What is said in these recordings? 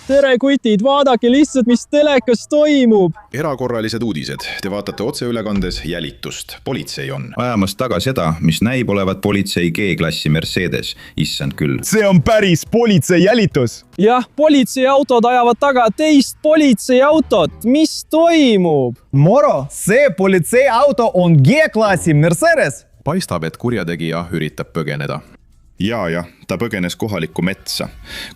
Tere kutid, vaadake lihtsalt, mis telekas toimub. Erakorralised uudised. Te vaatate otseülekandes jälitust. Politsei on ajamas taga seda, mis näib olevat politsei G-klassi Mercedes. Issand küll. See on päris politsei jälitus. Jah, politseiautod ajavad taga teist politseiautot. Mis toimub? Moro, see politseiauto on G-klassi Mercedes. Paistab, et kurjategija üritab põgeneda. Ja, ta põgenes kohalikku metsa.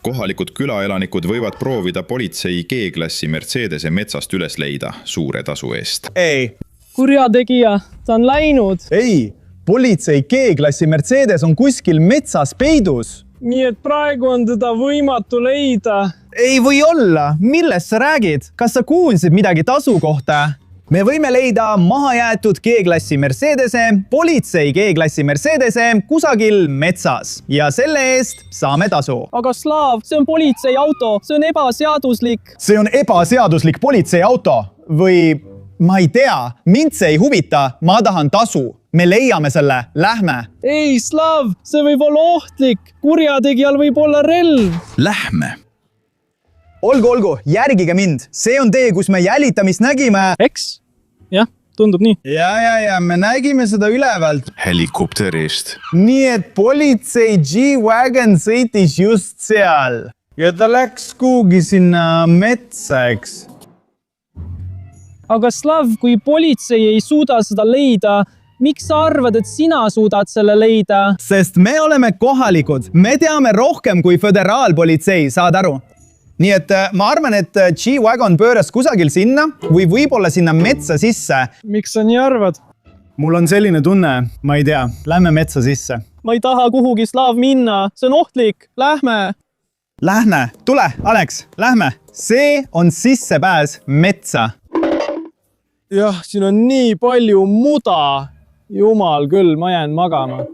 Kohalikud külaelanikud võivad proovida politsei G-klassi Mercedese metsast üles leida suure tasu eest. Ei. Kurjategija, ta on läinud. Ei, politsei G-klassi Mercedes on kuskil metsas peidus. Nii et praegu on teda võimatu leida. Ei või olla. Millest sa räägid? Kas sa kuulsid midagi tasu kohta? Me võime leida mahajäetud G-klassi Mercedese, politsei G-klassi Mercedese kusagil metsas ja selle eest saame tasu. Aga Slaav, see on politseiauto, see on ebaseaduslik. See on ebaseaduslik politseiauto või ma ei tea, mind see ei huvita, ma tahan tasu. Me leiame selle, lähme. Ei, Slaav, see võib olla ohtlik. Kurjategijal võib olla relv. Lähme. Olgu, järgige mind. See on tee, kus me jälitamist nägime. Eks? Jah, tundub nii. Ja, me nägime seda ülevalt. Helikopterist. Nii et politsei G-Wagon sõitis just seal. Ja ta läks kuhugi sinna metsa, eks. Aga Slav, kui politsei ei suuda seda leida, miks sa arvad, et sina suudad selle leida? Sest me oleme kohalikud. Me teame rohkem kui föderaalpolitsei, saad aru? Nii et ma arvan, et G-Wagon pööras kusagil sinna või võib-olla sinna metsa sisse. Miks sa nii arvad? Mul on selline tunne, ma ei tea, lähme metsa sisse. Ma ei taha kuhugi Slav minna, see on ohtlik, lähme. Lähme, tule, Alex, lähme. See on sissepääs metsa. Jah, siin on nii palju muda. Jumal küll, ma jään magama.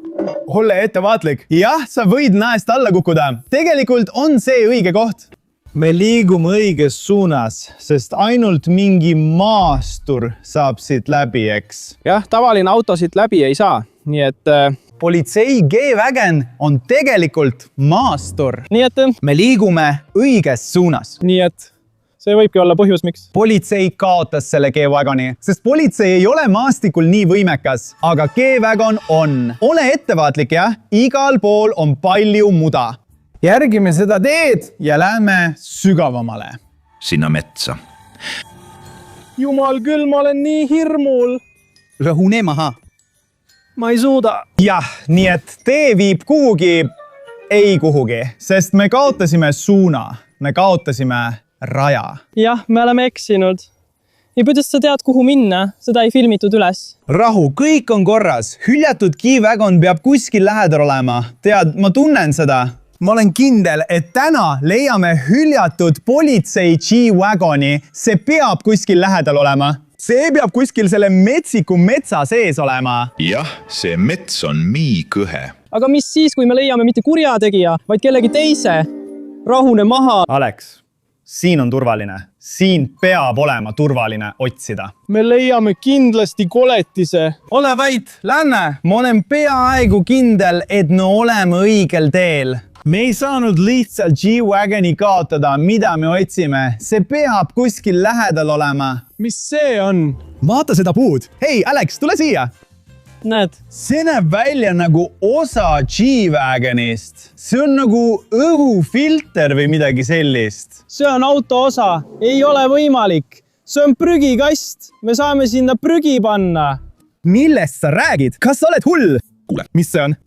Ole ettevaatlik. Jah, sa võid naest alla kukkuda. Tegelikult on see õige koht. Me liigume õiges suunas, sest ainult mingi maastur saab siit läbi, eks. Jah, tavaline auto siit läbi ei saa, nii et... Politsei G-Wagon on tegelikult maastur. Nii et... Me liigume õiges suunas. Nii et see võibki olla põhjus, miks. Politsei kaotas selle G-Wagoni, sest politsei ei ole maastikul nii võimekas, aga G-Wagon on. Ole ettevaatlik, jah? Igal pool on palju muda. Järgime seda teed ja lähme sügavamale. Sinna metsa. Jumal küll, ma olen nii hirmul. Rahune maha. Ma ei suuda. Jah, nii et tee viib kuhugi, ei kuhugi, sest me kaotasime suuna. Me kaotasime raja. Jah, me oleme eksinud. Ja kuidas sa tead, kuhu minna? Seda ei filmitud üles. Rahu, kõik on korras. Hüljatud G-Wagon peab kuskil lähedal olema. Tead, ma tunnen seda. Ma olen kindel, et täna leiame hüljatud politsei G-Wagoni. See peab kuskil lähedal olema. See peab kuskil selle metsiku metsa sees olema. Jah, see mets on nii kõhe. Aga mis siis, kui me leiame mitte kurjategija, vaid kellegi teise? Rahune maha. Alex, siin on turvaline. Siin peab olema turvaline otsida. Me leiame kindlasti koletise. Ole vait, lähme. Ma olen peaaegu kindel, et me oleme õigel teel. Me ei saanud lihtsalt G-Wagoni kaotada, mida me otsime. See peab kuskil lähedal olema. Mis see on? Vaata seda puud. Hei, Alex, tule siia. Näed? See näeb välja nagu osa G-Wagonist. See on nagu õhufilter või midagi sellist. See on auto osa. Ei ole võimalik. See on prügikast. Me saame sinna prügi panna. Millest sa räägid? Kas sa oled hull? Kuule, mis see on?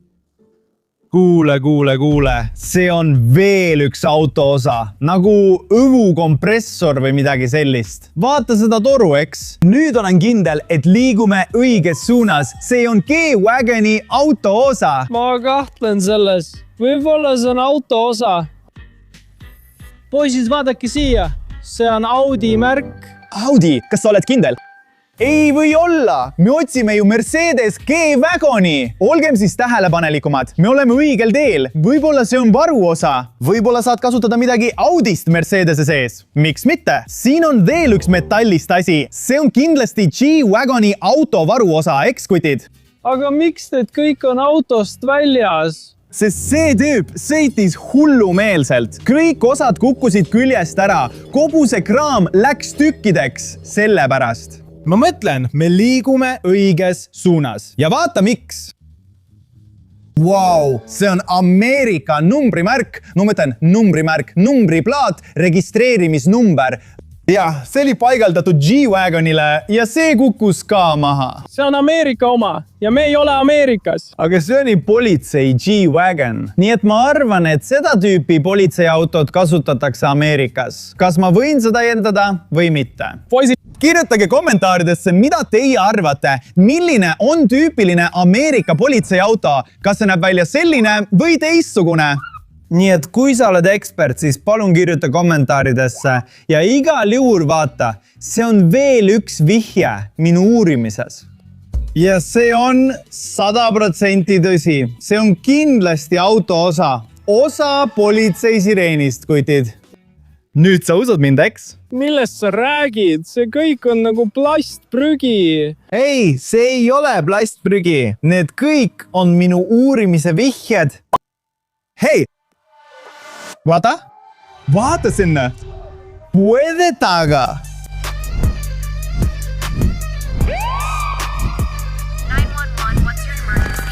Kuule. See on veel üks auto osa, nagu õhukompressor või midagi sellist. Vaata seda toru, eks? Nüüd olen kindel, et liigume õiges suunas. See on G-Wagoni auto osa. Ma kahtlen selles. Võib-olla see on auto osa. Poisid, vaadake siia. See on Audi märk. Audi, kas sa oled kindel? Ei või olla! Me otsime ju Mercedes G-Wagoni! Olgem siis tähelepanelikumad. Me oleme õigel teel. Võib-olla see on varuosa. Võib-olla saad kasutada midagi Audist Mercedese sees. Miks mitte? Siin on veel üks metallist asi. See on kindlasti G-Wagoni auto varuosa, eks kutid? Aga miks need kõik on autost väljas? sest see tüüp sõitis hullumeelselt. Kõik osad kukkusid küljest ära. Kogu see kraam läks tükkideks selle pärast. ma mõtlen, me liigume õiges suunas ja vaata miks. Wow, see on Ameerika numbrimärk. No ma mõtlen numbrimärk, numbriplaat, registreerimisnumber. Jah, see oli paigaldatud G-Wagonile ja see kukkus ka maha. see on Ameerika oma ja me ei ole Ameerikas. Aga see oli politsei G-Wagon. Nii et ma arvan, et seda tüüpi politseiautot kasutatakse Ameerikas. Kas ma võin seda eeldada või mitte? Poisid, Kirjutage kommentaaridesse, mida teie arvate, milline on tüüpiline Ameerika politseiauto. Kas see näeb välja selline või teistsugune? Nii et kui sa oled ekspert, siis palun kirjuta kommentaaridesse ja igal juhul vaata, see on veel üks vihje minu uurimises. Ja see on 100% tõsi. See on kindlasti auto osa politsei sireenist, kutid. Nüüd sa usud mind, eks? millest sa räägid? See kõik on nagu plastprügi. Ei, see ei ole plastprügi. Need kõik on minu uurimise vihjed. Hei! Vaata sinna. Puede taga. 911, what's your emergency?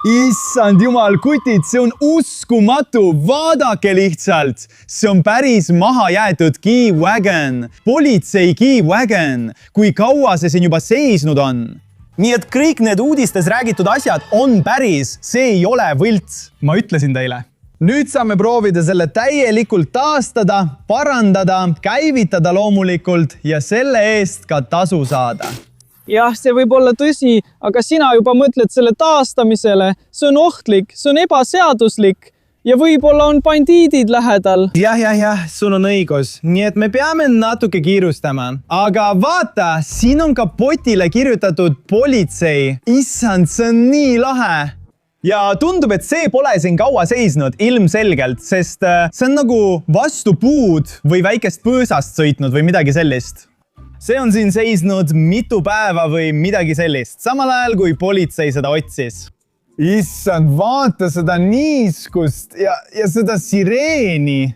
Issand jumal, kutid, see on uskumatu. Vaadake lihtsalt. See on päris maha jäetud G-Wagon. Politsei G-Wagon. Kui kaua see siin juba seisnud on? Nii et kõik need uudistes räägitud asjad on päris. See ei ole võlts. Ma ütlesin teile. Nüüd saame proovida selle täielikult taastada, parandada, käivitada loomulikult ja selle eest ka tasu saada. jah, see võib olla tõsi, aga sina juba mõtled selle taastamisele. See on ohtlik, see on ebaseaduslik ja võib-olla on bandiidid lähedal. Jah, sul on õigus. Nii et me peame natuke kiirustama. Aga vaata, siin on ka potile kirjutatud politsei. Issand, see on nii lahe. Ja tundub, et see pole siin kaua seisnud, ilmselgelt, sest see on nagu vastu puud või väikest põõsast sõitnud või midagi sellist. See on siin seisnud mitu päeva või midagi sellist, samal ajal kui politsei seda otsis. Issand, vaata seda niiskust ja seda sireeni.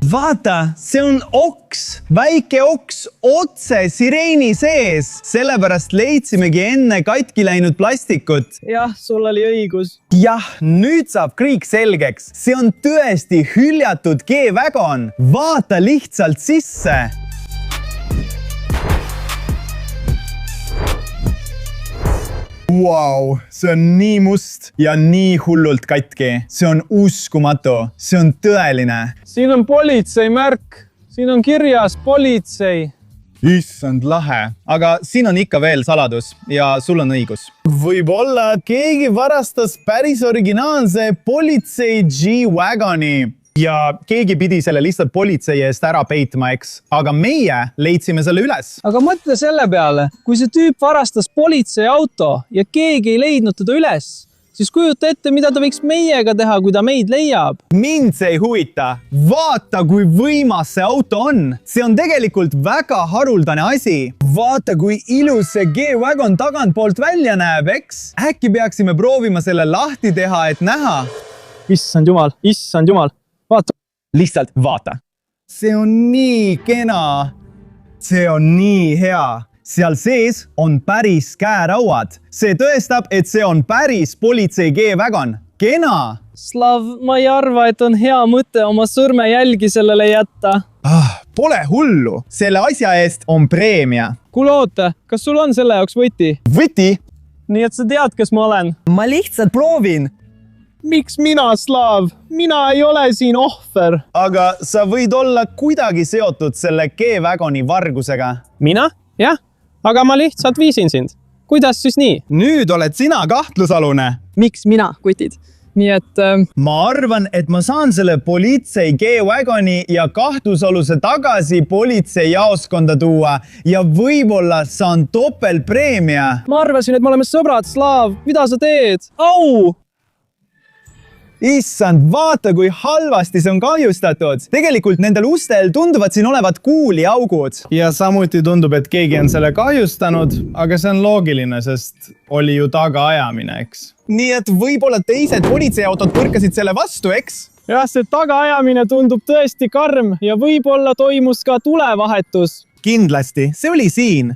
Vaata, see on oks, väike oks otse sireeni sees. Sellepärast leidsimegi enne katki läinud plastikut. jah, sul oli õigus. Jah, nüüd saab kõik selgeks. See on tõesti hüljatud G-Wagon. Vaata lihtsalt sisse. Wow, see on nii must ja nii hullult katki. See on uskumatu. See on tõeline. siin on politsei märk. Siin on kirjas politsei. Issand lahe. Aga siin on ikka veel saladus ja sul on õigus. Võib-olla keegi varastas päris originaalse politsei G-Wagoni. Ja keegi pidi selle lihtsalt politsei eest ära peitma, eks? Aga meie leidsime selle üles. aga mõtle selle peale, kui see tüüp varastas politseiauto ja keegi ei leidnud teda üles, siis kujuta ette, mida ta võiks meiega teha, kui ta meid leiab. Mind see ei huvita. Vaata, kui võimas see auto on. See on tegelikult väga haruldane asi. Vaata, kui ilus see G-Wagon tagantpoolt välja näeb, eks? Äkki peaksime proovima selle lahti teha, et näha. Issand jumal. Vaata. Lihtsalt vaata. See on nii kena. See on nii hea. Seal sees on päris käerauad. See tõestab, et see on päris politsei G-Wagon. Kena. Slav, ma ei arva, et on hea mõte oma sõrmejälgi sellele jätta. Pole hullu. Selle asja eest on preemia. Kuule oota, kas sul on selle jaoks võti? Võti? Nii et sa tead, kes ma olen. Ma lihtsalt proovin. Miks mina, Slav? Mina ei ole siin ohver. Aga sa võid olla kuidagi seotud selle G-Wagoni vargusega. Mina? Jah, aga ma lihtsalt viisin sind. Kuidas siis nii? Nüüd oled sina kahtlusalune. Miks mina, kutid? Nii et Ma arvan, et ma saan selle politsei G-Wagoni ja kahtlusaluse tagasi politsei jaoskonda tuua ja võib-olla saan topeltpreemia. ma arvasin, et me oleme sõbrad, Slav. Mida sa teed? Au! issand, vaata, kui halvasti see on kahjustatud. Tegelikult nendel ustel tunduvad siin olevat kuuliaugud. ja samuti tundub, et keegi on selle kahjustanud, aga see on loogiline, sest oli ju tagaajamine, eks. Nii et võib-olla teised politseiautod põrkasid selle vastu, eks? jah, see tagaajamine tundub tõesti karm ja võib-olla toimus ka tulevahetus. Kindlasti, see oli siin.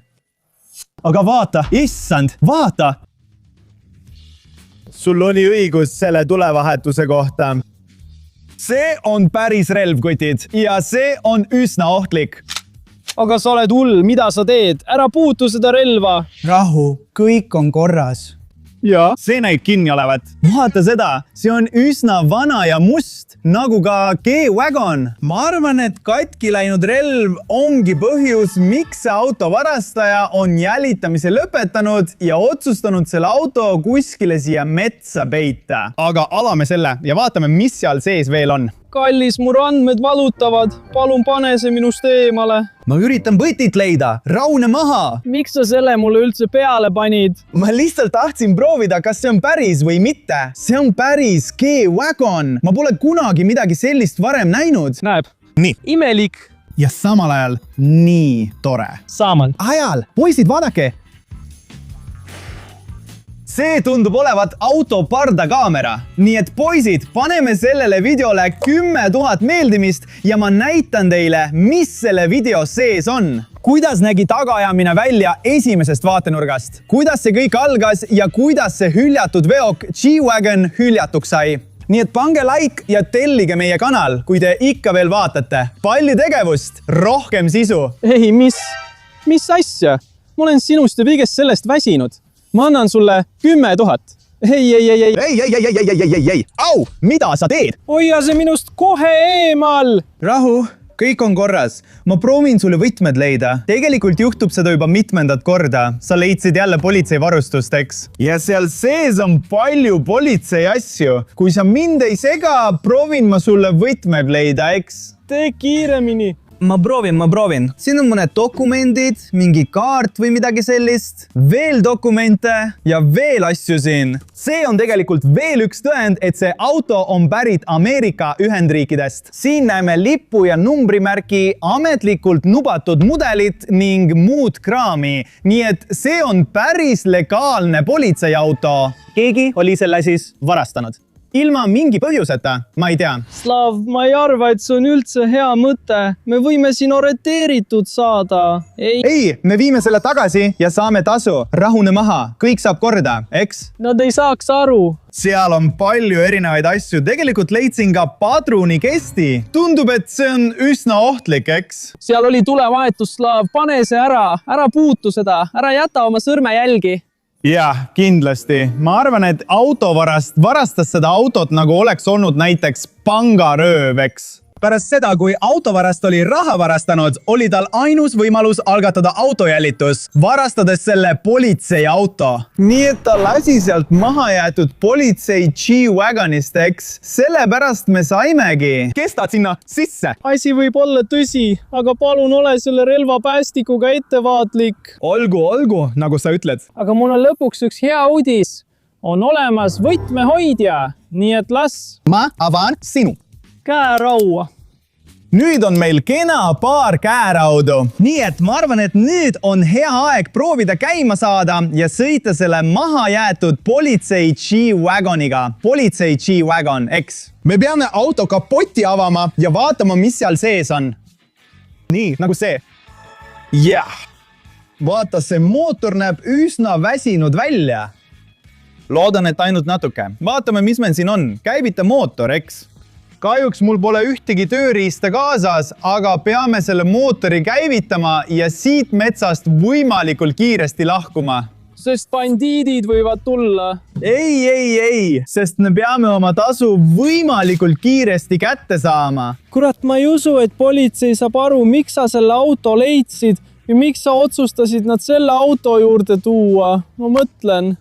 Aga vaata, issand, vaata! Sul oli õigus selle tulevahetuse kohta. See on päris relv, kutid, ja see on üsna ohtlik. aga sa oled hull, mida sa teed? Ära puutu seda relva. Rahu, kõik on korras. Ja see näib kinni olevat. Vaata seda, see on üsna vana ja must, nagu ka G-Wagon. Ma arvan, et katki läinud relv ongi põhjus, miks see auto varastaja on jälitamise lõpetanud ja otsustanud selle auto kuskile siia metsa peita. Aga avame selle ja vaatame, mis seal sees veel on. Kallis, mu andmed valutavad. Palun pane see minust eemale. Ma üritan võtit leida. Raune maha. Miks sa selle mulle üldse peale panid? Ma lihtsalt tahtsin proovida, kas see on päris või mitte. See on päris G-Wagon. Ma pole kunagi midagi sellist varem näinud. Näeb. Nii. Imelik. Ja samal ajal nii tore. Saamal. Ajal. Poisid, vaadake. See tundub olevat auto pardakaamera. Nii et poisid, paneme sellele videole 10 000 meeldimist ja ma näitan teile, mis selle video sees on. Kuidas nägi tagaajamine välja esimesest vaatenurgast? Kuidas see kõik algas ja kuidas see hüljatud veok G-Wagon hüljatuks sai? Nii et pange like ja tellige meie kanal, kui te ikka veel vaatate. Palju tegevust, rohkem sisu. Ei, mis asja? Ma olen sinust ja kõigest sellest väsinud. Ma annan sulle 10 000. Ei. Au, mida sa teed? Hoia see minust kohe eemal. Rahu, kõik on korras. Ma proovin sulle võtmed leida. Tegelikult juhtub seda juba mitmendat korda. Sa leidsid jälle politseivarustust, eks? Ja seal sees on palju politsei asju. Kui sa mind ei sega, proovin ma sulle võtmed leida, eks? Tee kiiremini. Ma proovin. Siin on mõned dokumendid, mingi kaart või midagi sellist. Veel dokumente ja veel asju siin. See on tegelikult veel üks tõend, et see auto on pärit Ameerika Ühendriikidest. Siin näeme lipu ja numbrimärki, ametlikult lubatud mudelit ning muud kraami. Nii et see on päris legaalne politseiauto. Keegi oli selle siis varastanud. Ilma mingi põhjuseta, ma ei tea. Slav, ma ei arva, et see on üldse hea mõte. Me võime siin arreteeritud saada. Ei, me viime selle tagasi ja saame tasu. Rahune maha, kõik saab korda, eks? Nad ei saaks aru. Seal on palju erinevaid asju. Tegelikult leidsin ka padrunikesti. Tundub, et see on üsna ohtlik, eks? Seal oli tulevahetus, Slav. Pane see ära. Ära puutu seda. Ära jäta oma sõrmejälgi. Jah, kindlasti. Ma arvan, et varastas seda autot nagu oleks olnud näiteks pangarööv, eks? Pärast seda, kui autovarast oli raha varastanud, oli tal ainus võimalus algatada autojälitus, varastades selle politseiauto. Nii et ta lasi sealt maha jäetud politsei G-Wagonist, eks? Sellepärast me saimegi. Kestad sinna sisse? Asi võib olla tõsi, aga palun ole selle relvapäästikuga ettevaatlik. Olgu, nagu sa ütled. Aga mul on lõpuks üks hea uudis. On olemas võtmehoidja, nii et las. Ma avan sinu. Käeraua. Nüüd on meil kena paar käeraudu. Nii et ma arvan, et nüüd on hea aeg proovida käima saada ja sõita selle maha jäetud politsei G-Wagoniga. Politsei G-Wagon, eks? Me peame auto kapoti avama ja vaatama, mis seal sees on. Nii, nagu see. Jah. Vaata, see mootor näeb üsna väsinud välja. Loodan, et ainult natuke. Vaatame, mis meil siin on. Käivita mootor, eks? Kahjuks mul pole ühtegi tööriista kaasas, aga peame selle mootori käivitama ja siit metsast võimalikult kiiresti lahkuma. Sest bandiidid võivad tulla. Ei, sest me peame oma tasu võimalikult kiiresti kätte saama. Kurat, ma ei usu, et politsei saab aru, miks sa selle auto leidsid ja miks sa otsustasid nad selle auto juurde tuua. Ma mõtlen.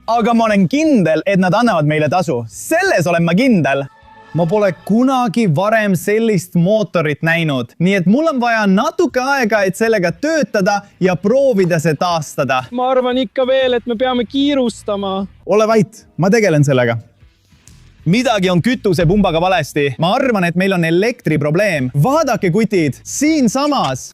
Aga ma olen kindel, et nad annavad meile tasu. Selles olen ma kindel. Ma pole kunagi varem sellist mootorit näinud, nii et mul on vaja natuke aega, et sellega töötada ja proovida see taastada. Ma arvan ikka veel, et me peame kiirustama. Ole vait, ma tegelen sellega. midagi on kütusepumbaga valesti. Ma arvan, et meil on elektriprobleem. Vaadake, kutid, siinsamas.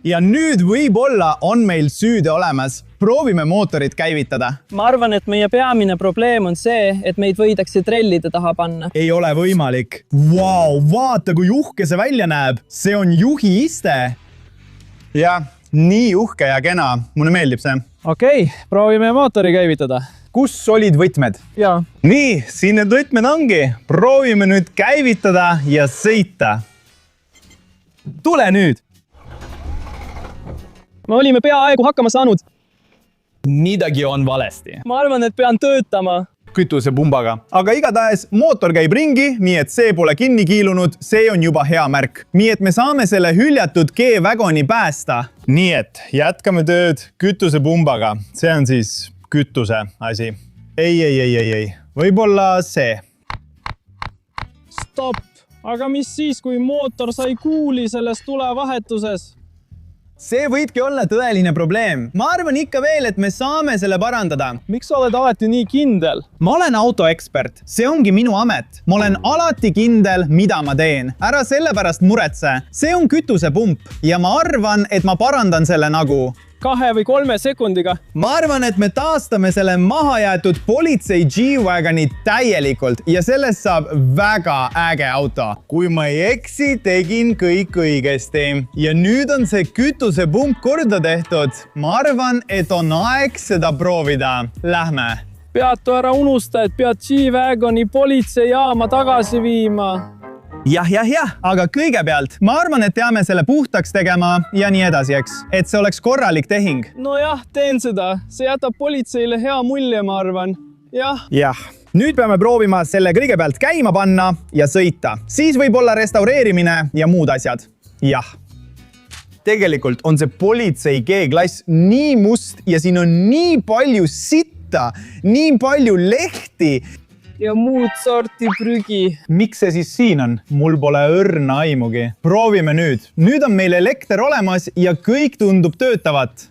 Ja nüüd võib-olla on meil süüde olemas. Proovime mootorit käivitada. ma arvan, et meie peamine probleem on see, et meid võidakse trellide taha panna. Ei ole võimalik. Vau, vaata, kui uhke see välja näeb. See on juhi iste. Jah, nii uhke ja kena. Mulle meeldib see. Okei, proovime mootori käivitada. Kus olid võtmed? Jaa. Nii, siin need võtmed ongi. Proovime nüüd käivitada ja sõita. Tule nüüd. me olime peaaegu hakkama saanud. Midagi on valesti. ma arvan, et pean töötama. Kütusepumbaga. Aga igatahes mootor käib ringi, nii et see pole kinni kiilunud, see on juba hea märk. Nii et me saame selle hüljatud G-Wagoni päästa. Nii et jätkame tööd kütusepumbaga. See on siis kütuse asi. Ei. Võib-olla see. Stopp! Aga mis siis, kui mootor sai kuuli selles tulevahetuses? See võidki olla tõeline probleem. Ma arvan ikka veel, et me saame selle parandada. Miks sa oled alati nii kindel? Ma olen autoekspert. See ongi minu amet. Ma olen alati kindel, mida ma teen. Ära sellepärast muretse. See on kütusepump ja ma arvan, et ma parandan selle nagu 2 või 3 sekundiga. Ma arvan, et me taastame selle mahajäetud politsei G-Wagoni täielikult ja sellest saab väga äge auto. Kui ma ei eksi, tegin kõik õigesti. Ja nüüd on see kütusepump korda tehtud. Ma arvan, et on aeg seda proovida. Lähme. Peatu ära unusta, et pead G-Wagoni politseijaama tagasi viima. Jah, aga kõigepealt ma arvan, et peame selle puhtaks tegema ja nii edasi, eks, et see oleks korralik tehing. Nojah, teen seda. See jätab politseile hea mulje, ma arvan. Jah. Nüüd peame proovima selle kõigepealt käima panna ja sõita. Siis võib olla restaureerimine ja muud asjad. Jah. Tegelikult on see politsei G-klass nii must ja siin on nii palju sitta, nii palju lehti. Ja muud sorti prügi. Miks see siis siin on? Mul pole õrna aimugi. Proovime nüüd. Nüüd on meil elekter olemas ja kõik tundub töötavat.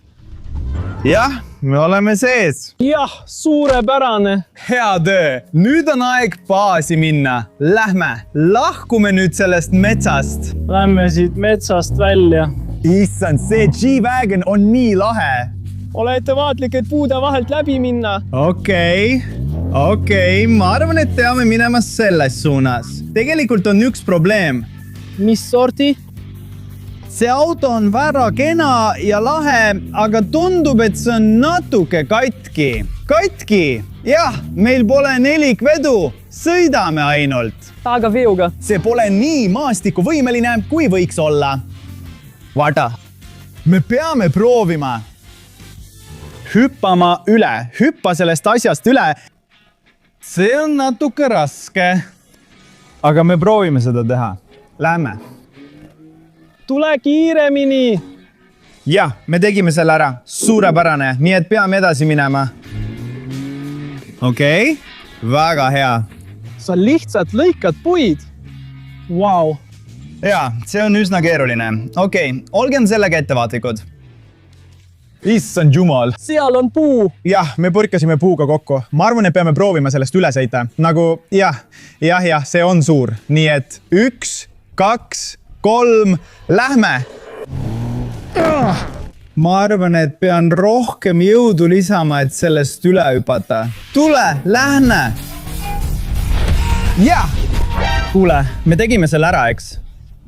Jah, me oleme sees. Jah, suurepärane. Hea töö. Nüüd on aeg baasi minna. Lähme. Lahkume nüüd sellest metsast. Lähme siit metsast välja. Issand, see G-Wagon on nii lahe. Ole ettevaatlik, et puude vahelt läbi minna. Okei, ma arvan, et peame minema selles suunas. Tegelikult on üks probleem. Mis sorti? See auto on väga kena ja lahe, aga tundub, et see on natuke katki. Katki? Jah, meil pole nelikvedu. Sõidame ainult. Aga veoga. See pole nii maastikuvõimeline, kui võiks olla. Vaata. Me peame proovima. Hüppama üle. Hüppa sellest asjast üle. See on natuke raske. Aga me proovime seda teha. Lähme. Tule kiiremini. Jah, me tegime selle ära. Suurepärane. Nii et peame edasi minema. Okei. Väga hea. Sa lihtsalt lõikad puid. Vau. Jaa, see on üsna keeruline. Okei, olgem sellega ettevaatlikud. Issand jumal. Seal on puu. Jah, me põrkasime puuga kokku. Ma arvan, et peame proovima sellest üle sõita. Nagu, jah, see on suur. Nii et 1, 2, 3, lähme. Ma arvan, et pean rohkem jõudu lisama, et sellest üle hüpata. Tule, lähme. Jah. Kuule, me tegime selle ära, eks?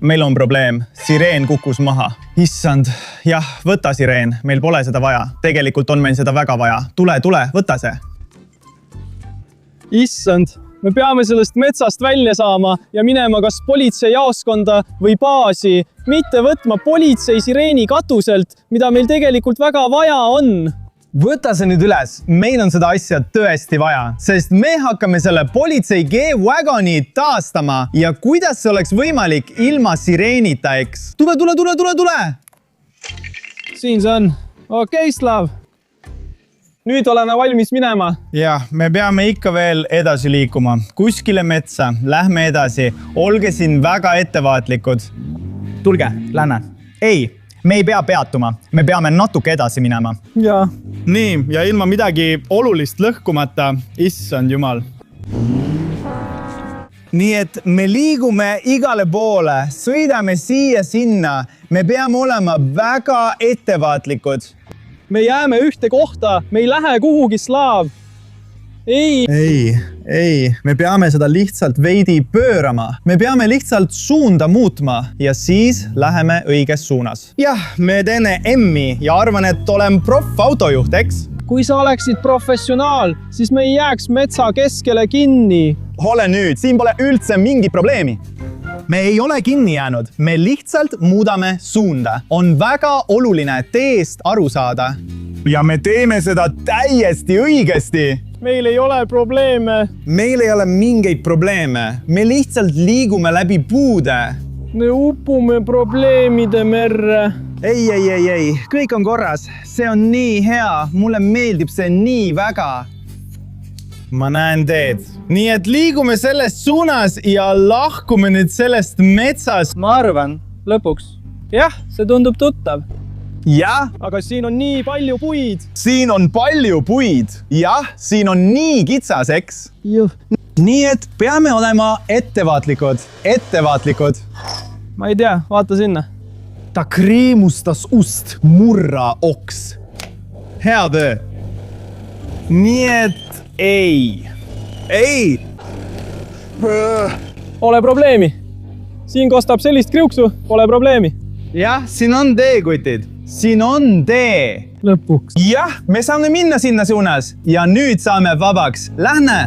Meil on probleem. Sireen kukkus maha. Issand, jah, võta sireen. Meil pole seda vaja. Tegelikult on meil seda väga vaja. Tule, võta see. Issand, me peame sellest metsast välja saama ja minema kas politseijaoskonda või baasi, mitte võtma politsei sireeni katuselt, mida meil tegelikult väga vaja on. Võta see nüüd üles. Meil on seda asja tõesti vaja, sest me hakkame selle politsei G-Wagoni taastama ja kuidas see oleks võimalik ilma sireenita, eks? Tule! Siin see on. Okei, Slav. Nüüd oleme valmis minema. Jah, me peame ikka veel edasi liikuma. Kuskile metsa. Lähme edasi. Olge siin väga ettevaatlikud. Tulge, lähme. Ei, me ei pea peatuma. Me peame natuke edasi minema. Jaa. Nii, ja ilma midagi olulist lõhkumata. Issand jumal. nii et me liigume igale poole, sõidame siia-sinna. Me peame olema väga ettevaatlikud. me jääme ühte kohta, me ei lähe kuhugi slaav. Ei, ei, me peame seda lihtsalt veidi pöörama. Me peame lihtsalt suunda muutma ja siis läheme õiges suunas. Jah, me teeme M-i ja arvan, et olen proff-autojuht, eks? kui sa oleksid professionaal, siis me ei jääks metsa keskele kinni. Ole nüüd, siin pole üldse mingi probleemi. Me ei ole kinni jäänud, me lihtsalt muudame suunda. On väga oluline teest aru saada. Ja me teeme seda täiesti õigesti. Meil ei ole probleeme. Meil ei ole mingeid probleeme. Me lihtsalt liigume läbi puude. Me upume probleemide merre. Ei. Kõik on korras. See on nii hea. Mulle meeldib see nii väga. Ma näen teed. Nii et liigume sellest suunas ja lahkume nüüd sellest metsast. Ma arvan, lõpuks. Jah, see tundub tuttav. Jah, Aga siin on nii palju puid. siin on palju puid. Jah, siin on nii kitsas, eks? Nii et peame olema ettevaatlikud. Ma ei tea, vaata sinna. Ta kreemustas ust, murra oks. Hea töö. Nii et ei. Pole probleemi. Siin kostab sellist kriuksu, pole probleemi. Jah, siin on tee, kutid. Siin on tee. Lõpuks. Jah, me saame minna sinna suunas ja nüüd saame vabaks. Lähme.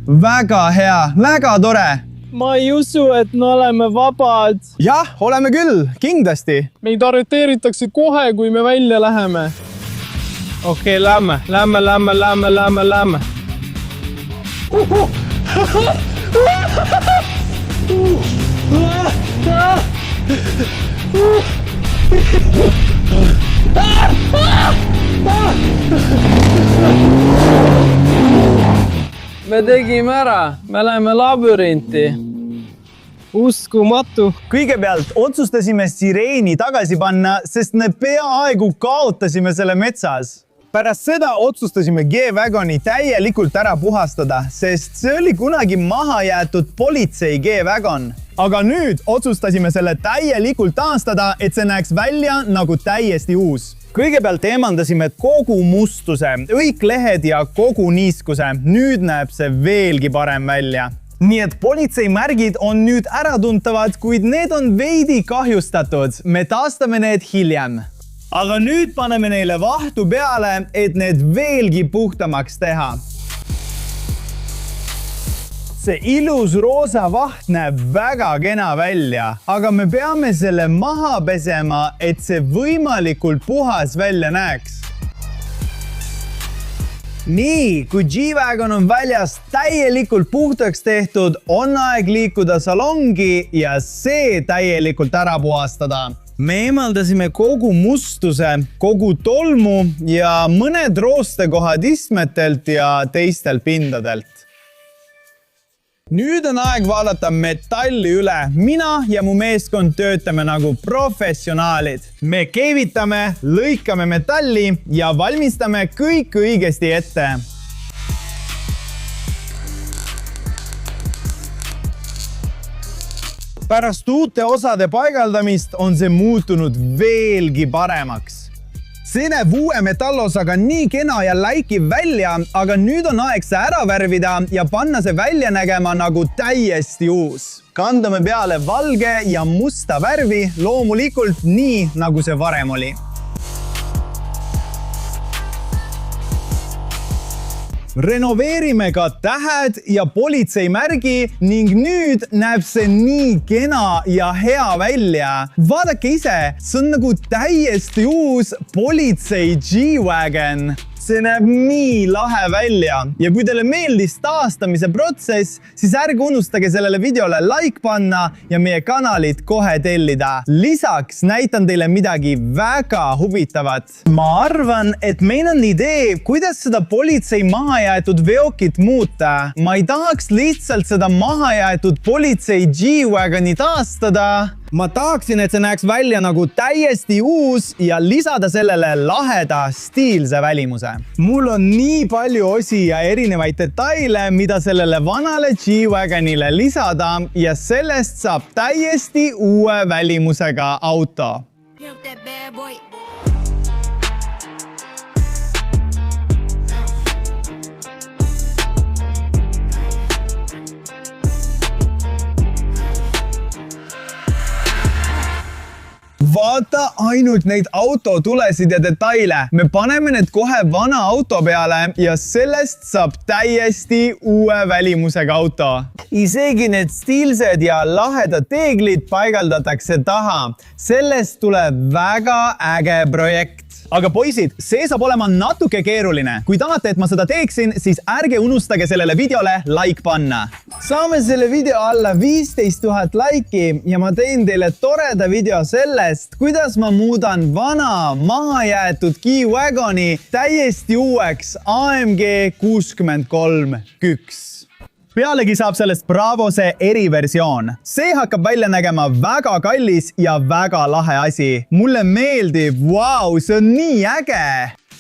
Väga hea, väga tore. Ma ei usu, et me oleme vabad. Jah, oleme küll, kindlasti. Meid arreteeritakse kohe, kui me välja läheme. Okei, lähme. Me tegime ära, me läheme labürinti. Uskumatu. Kõigepealt otsustasime sireeni tagasi panna, sest me peaaegu kaotasime selle metsas. Pärast seda otsustasime G-Wagoni täielikult ära puhastada, sest see oli kunagi maha jäetud politsei G-Wagon. Aga nüüd otsustasime selle täielikult taastada, et see näeks välja nagu täiesti uus. Kõigepealt eemaldasime kogu mustuse, õiklehed ja kogu niiskuse. Nüüd näeb see veelgi parem välja. Nii et politseimärgid on nüüd äratuntavad, kuid need on veidi kahjustatud. Me taastame need hiljem. Aga nüüd paneme neile vahtu peale, et need veelgi puhtamaks teha. See ilus roosa vaht näeb väga kena välja, aga me peame selle maha pesema, et see võimalikult puhas välja näeks. Nii, kui G-Wagon on väljas täielikult puhtaks tehtud, on aeg liikuda salongi ja see täielikult ära puhastada. Me eemaldasime kogu mustuse, kogu tolmu ja mõned roostekohad istmetelt ja teistelt pindadelt. Nüüd on aeg vaadata metalli üle. Mina ja mu meeskond töötame nagu professionaalid. Me keevitame, lõikame metalli ja valmistame kõik õigesti ette. Pärast uute osade paigaldamist on see muutunud veelgi paremaks. See näeb uue metallosaga nii kena ja läikiv välja, aga nüüd on aeg see ära värvida ja panna see välja nägema nagu täiesti uus. Kandame peale valge ja musta värvi, loomulikult nii, nagu see varem oli. Renoveerime ka tähed ja politseimärgi ning nüüd näeb see nii kena ja hea välja. Vaadake ise, see on nagu täiesti uus politsei G-Wagon. See näeb nii lahe välja ja kui teile meeldis taastamise protsess, siis ärge unustage sellele videole like panna ja meie kanalit kohe tellida. Lisaks näitan teile midagi väga huvitavat. Ma arvan, et meil on idee, kuidas seda politsei mahajäetud veokit muuta. Ma ei tahaks lihtsalt seda mahajäetud politsei G-Wagoni taastada, ma tahaksin, et see näeks välja nagu täiesti uus ja lisada sellele laheda stiilse välimuse. Mul on nii palju osi ja erinevaid detaile, mida sellele vanale G-Wagonile lisada ja sellest saab täiesti uue välimusega auto. Vaata ainult neid autotulesid ja detaile. Me paneme need kohe vana auto peale ja sellest saab täiesti uue välimusega auto. Isegi need stiilsed ja lahedad teeglid paigaldatakse taha. Sellest tuleb väga äge projekt. Aga poisid, see saab olema natuke keeruline. Kui tahate, et ma seda teeksin, siis ärge unustage sellele videole like panna. Saame selle video alla 15 000 laiki ja ma teen teile toreda video sellest, kuidas ma muudan vana mahajäetud G-Wagoni täiesti uueks AMG 63 küks. Pealegi saab sellest Bravose eriversioon. See hakkab välja nägema väga kallis ja väga lahe asi. Mulle meeldib, vau, see on nii äge!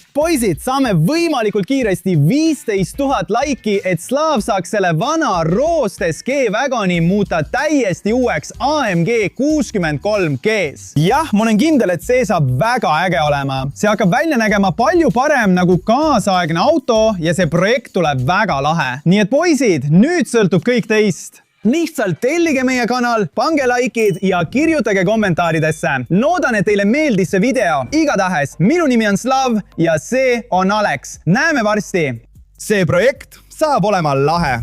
Poisid, saame võimalikult kiiresti 15 000 laiki, et Slaav saaks selle vana roostes G-Wagoni muuta täiesti uueks AMG 63 G-s. Jah, ma olen kindel, et see saab väga äge olema. See hakkab välja nägema palju parem nagu kaasaegne auto ja see projekt tuleb väga lahe. Nii et poisid, nüüd sõltub kõik teist. Lihtsalt tellige meie kanal, pange likeid ja kirjutage kommentaaridesse. Loodan, et teile meeldis see video. Igatahes, minu nimi on Slav ja see on Alex. Näeme varsti. See projekt saab olema lahe.